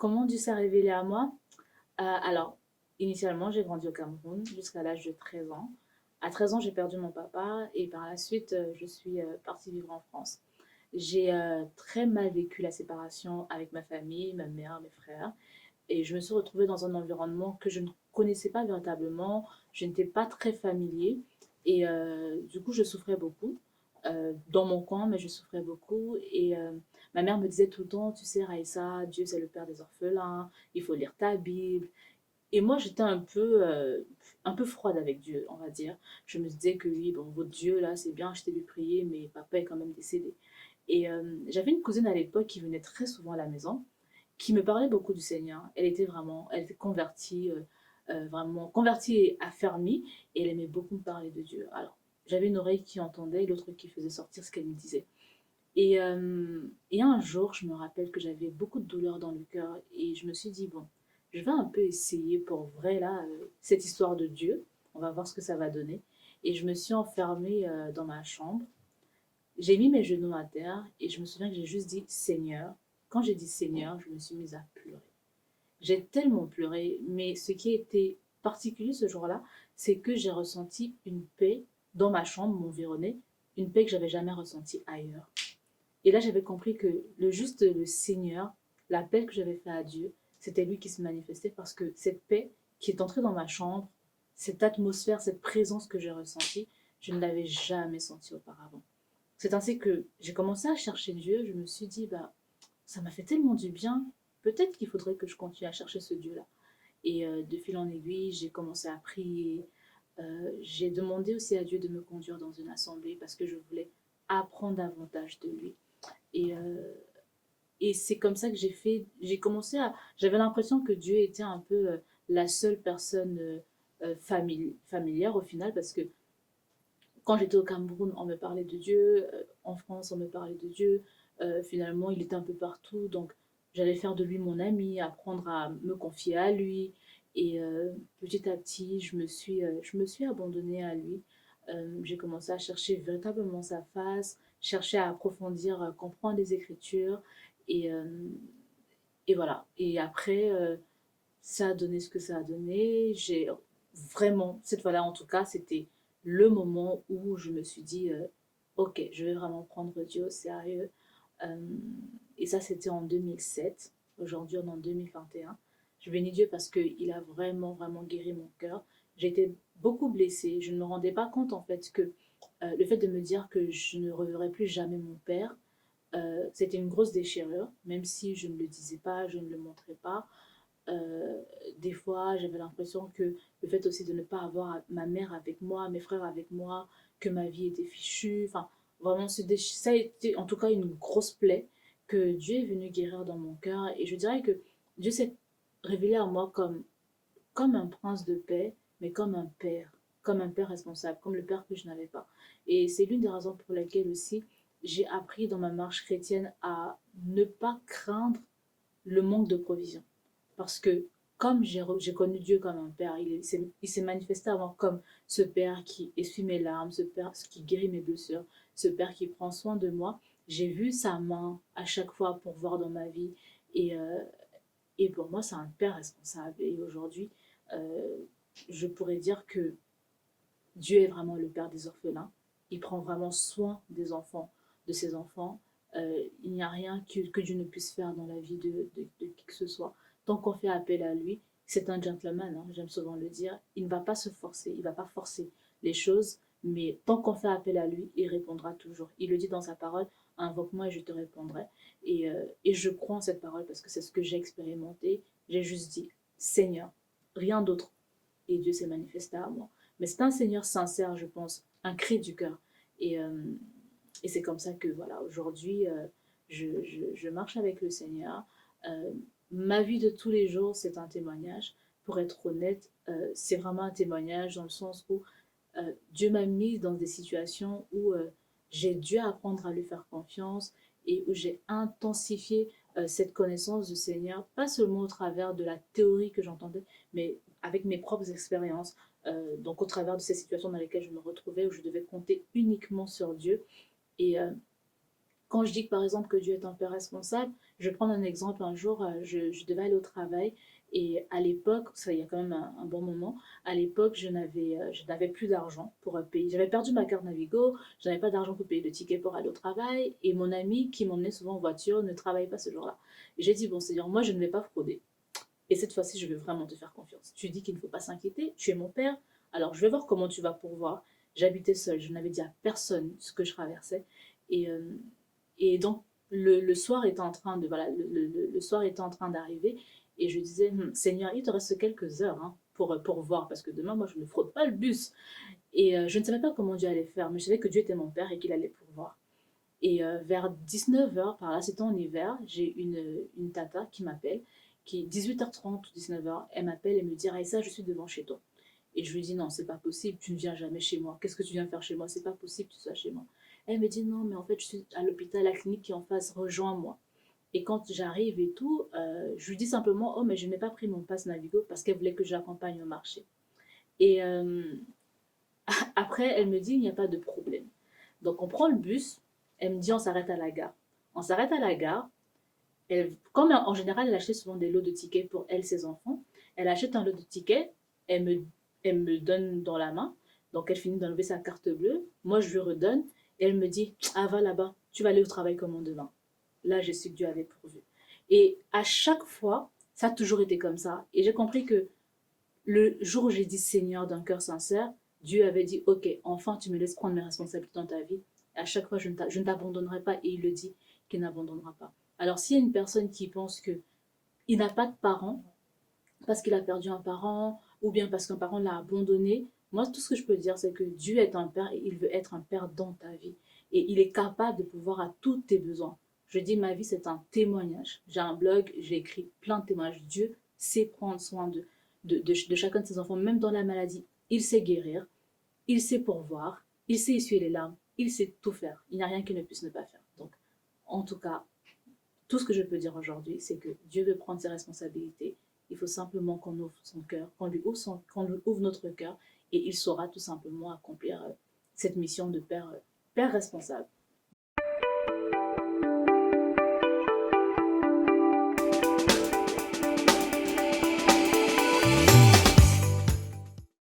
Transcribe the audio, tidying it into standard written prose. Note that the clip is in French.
Comment Dieu s'est révélé à moi? Alors, initialement, j'ai grandi au Cameroun jusqu'à l'âge de 13 ans. À 13 ans, j'ai perdu mon papa et par la suite, je suis partie vivre en France. J'ai très mal vécu la séparation avec ma famille, ma mère, mes frères. Et je me suis retrouvée dans un environnement que je ne connaissais pas véritablement. Je n'étais pas très familier. Et du coup, je souffrais beaucoup dans mon coin, mais je souffrais beaucoup. Et ma mère me disait tout le temps, tu sais, Raïssa, Dieu c'est le père des orphelins, il faut lire ta Bible. Et moi, j'étais un peu froide avec Dieu, on va dire. Je me disais que oui, bon, votre Dieu, là, c'est bien, je t'ai vu prier, mais papa est quand même décédé. Et j'avais une cousine à l'époque qui venait très souvent à la maison, qui me parlait beaucoup du Seigneur. Elle était convertie, vraiment convertie et affermie, et elle aimait beaucoup me parler de Dieu. Alors, j'avais une oreille qui entendait et l'autre qui faisait sortir ce qu'elle me disait. Et un jour, je me rappelle que j'avais beaucoup de douleur dans le cœur et je me suis dit, bon, je vais un peu essayer pour vrai, là, cette histoire de Dieu. On va voir ce que ça va donner. Et je me suis enfermée dans ma chambre. J'ai mis mes genoux à terre et je me souviens que j'ai juste dit Seigneur. Quand j'ai dit Seigneur, je me suis mise à pleurer. J'ai tellement pleuré, mais ce qui a été particulier ce jour-là, c'est que j'ai ressenti une paix dans ma chambre, m'environner, une paix que j'avais jamais ressentie ailleurs. Et là, j'avais compris que le Seigneur, l'appel que j'avais fait à Dieu, c'était lui qui se manifestait parce que cette paix qui est entrée dans ma chambre, cette atmosphère, cette présence que j'ai ressentie, je ne l'avais jamais sentie auparavant. C'est ainsi que j'ai commencé à chercher Dieu. Je me suis dit, bah, ça m'a fait tellement du bien. Peut-être qu'il faudrait que je continue à chercher ce Dieu-là. Et de fil en aiguille, j'ai commencé à prier. J'ai demandé aussi à Dieu de me conduire dans une assemblée parce que je voulais apprendre davantage de lui. Et, euh, et c'est comme ça que j'ai commencé à, j'avais l'impression que Dieu était un peu la seule personne familière au final parce que quand j'étais au Cameroun, on me parlait de Dieu, en France, on me parlait de Dieu. Finalement, il était un peu partout, donc j'allais faire de lui mon ami, apprendre à me confier à lui. Et petit à petit, je me suis abandonnée à lui. J'ai commencé à chercher véritablement sa face, chercher à approfondir, comprendre les Écritures. Et, euh, et voilà. Et après, ça a donné ce que ça a donné. J'ai vraiment, cette fois-là en tout cas, c'était le moment où je me suis dit, ok, je vais vraiment prendre Dieu au sérieux. Euh, et ça, c'était en 2007. Aujourd'hui, on est en 2021. Je bénis Dieu parce qu'il a vraiment, vraiment guéri mon cœur. J'étais beaucoup blessée. Je ne me rendais pas compte, en fait, que le fait de me dire que je ne reverrai plus jamais mon père, c'était une grosse déchirure, même si je ne le disais pas, je ne le montrais pas. Euh, des fois, j'avais l'impression que le fait aussi de ne pas avoir ma mère avec moi, mes frères avec moi, que ma vie était fichue, enfin, vraiment, ça a été en tout cas une grosse plaie que Dieu est venu guérir dans mon cœur. Et je dirais que Dieu s'est révélé à moi comme un prince de paix, mais comme un père responsable, comme le père que je n'avais pas. Et c'est l'une des raisons pour lesquelles aussi j'ai appris dans ma marche chrétienne à ne pas craindre le manque de provision. Parce que comme j'ai connu Dieu comme un père, il s'est manifesté avant comme ce père qui essuie mes larmes, ce père qui guérit mes blessures, ce père qui prend soin de moi. J'ai vu sa main à chaque fois pour voir dans ma vie. Et, euh, et pour moi, c'est un père responsable. Et aujourd'hui, euh, je pourrais dire que Dieu est vraiment le père des orphelins. Il prend vraiment soin des enfants, de ses enfants. Il n'y a rien que Dieu ne puisse faire dans la vie de qui que ce soit. Tant qu'on fait appel à lui, c'est un gentleman, hein, j'aime souvent le dire. Il ne va pas se forcer, il ne va pas forcer les choses, mais tant qu'on fait appel à lui, il répondra toujours. Il le dit dans sa parole, invoque-moi et je te répondrai. Et je crois en cette parole parce que c'est ce que j'ai expérimenté. J'ai juste dit, Seigneur, rien d'autre. Et Dieu s'est manifesté à moi. Mais c'est un Seigneur sincère, je pense, un cri du cœur. Et, euh, et c'est comme ça que, voilà, aujourd'hui, je marche avec le Seigneur. Euh, Ma vie de tous les jours, c'est un témoignage. Pour être honnête, c'est vraiment un témoignage dans le sens où Dieu m'a mis dans des situations où j'ai dû apprendre à lui faire confiance et où j'ai intensifié cette connaissance du Seigneur, pas seulement au travers de la théorie que j'entendais, mais avec mes propres expériences. Donc au travers de ces situations dans lesquelles je me retrouvais, où je devais compter uniquement sur Dieu. Et quand je dis que, par exemple, que Dieu est un père responsable, je vais prendre un exemple. Un jour, je devais aller au travail et à l'époque, ça il y a quand même un bon moment, à l'époque, je n'avais plus d'argent pour payer. J'avais perdu ma carte Navigo, je n'avais pas d'argent pour payer le ticket pour aller au travail et mon ami qui m'emmenait souvent en voiture ne travaillait pas ce jour-là. Et j'ai dit, bon Seigneur, moi je ne vais pas frauder. Et cette fois-ci, je vais vraiment te faire confiance. Tu dis qu'il ne faut pas s'inquiéter, tu es mon père, alors je vais voir comment tu vas pourvoir. J'habitais seule, je n'avais dit à personne ce que je traversais. Et, euh, et donc, le soir était en train de, voilà, le soir était en train d'arriver. Et je disais, Seigneur, il te reste quelques heures hein, pour voir, parce que demain, moi, je ne fraude pas le bus. Et je ne savais pas comment Dieu allait faire, mais je savais que Dieu était mon père et qu'il allait pourvoir. Et vers 19 heures, par là, c'était en hiver, j'ai une tata qui m'appelle, qui 18h30 ou 19h, elle m'appelle et me dit Raïssa, je suis devant chez toi. Et je lui dis non, c'est pas possible, tu ne viens jamais chez moi. Qu'est-ce que tu viens faire chez moi? C'est pas possible que tu sois chez moi. Elle me dit non, mais en fait, je suis à l'hôpital, la clinique qui est en face, rejoins-moi. Et quand j'arrive et tout, je lui dis simplement oh, mais je n'ai pas pris mon passe Navigo parce qu'elle voulait que je l'accompagne au marché. Et après, elle me dit il n'y a pas de problème. Donc on prend le bus, elle me dit on s'arrête à la gare. On s'arrête à la gare, comme en général elle achète souvent des lots de tickets pour elle, ses enfants, elle achète un lot de tickets, elle me, elle me donne dans la main, donc elle finit d'enlever sa carte bleue, moi je lui redonne, et elle me dit ah va là-bas, tu vas aller au travail comment demain. Là j'ai su que Dieu avait pourvu. Et à chaque fois, ça a toujours été comme ça. Et j'ai compris que le jour où j'ai dit Seigneur d'un cœur sincère, Dieu avait dit ok, enfin tu me laisses prendre mes responsabilités dans ta vie. Et à chaque fois, je ne t'abandonnerai pas. Et il le dit qu'il n'abandonnera pas. Alors s'il y a une personne qui pense que il n'a pas de parents parce qu'il a perdu un parent ou bien parce qu'un parent l'a abandonné, moi tout ce que je peux dire c'est que Dieu est un père et il veut être un père dans ta vie. Et il est capable de pouvoir à tous tes besoins. Je dis ma vie c'est un témoignage. J'ai un blog, j'ai écrit plein de témoignages. Dieu sait prendre soin de chacun de ses enfants, même dans la maladie. Il sait guérir, il sait pourvoir, il sait essuyer les larmes, il sait tout faire. Il n'y a rien qu'il ne puisse ne pas faire. Donc, en tout cas, tout ce que je peux dire aujourd'hui, c'est que Dieu veut prendre ses responsabilités. Il faut simplement qu'on ouvre son cœur, qu'on lui ouvre notre cœur, et il saura tout simplement accomplir cette mission de père responsable.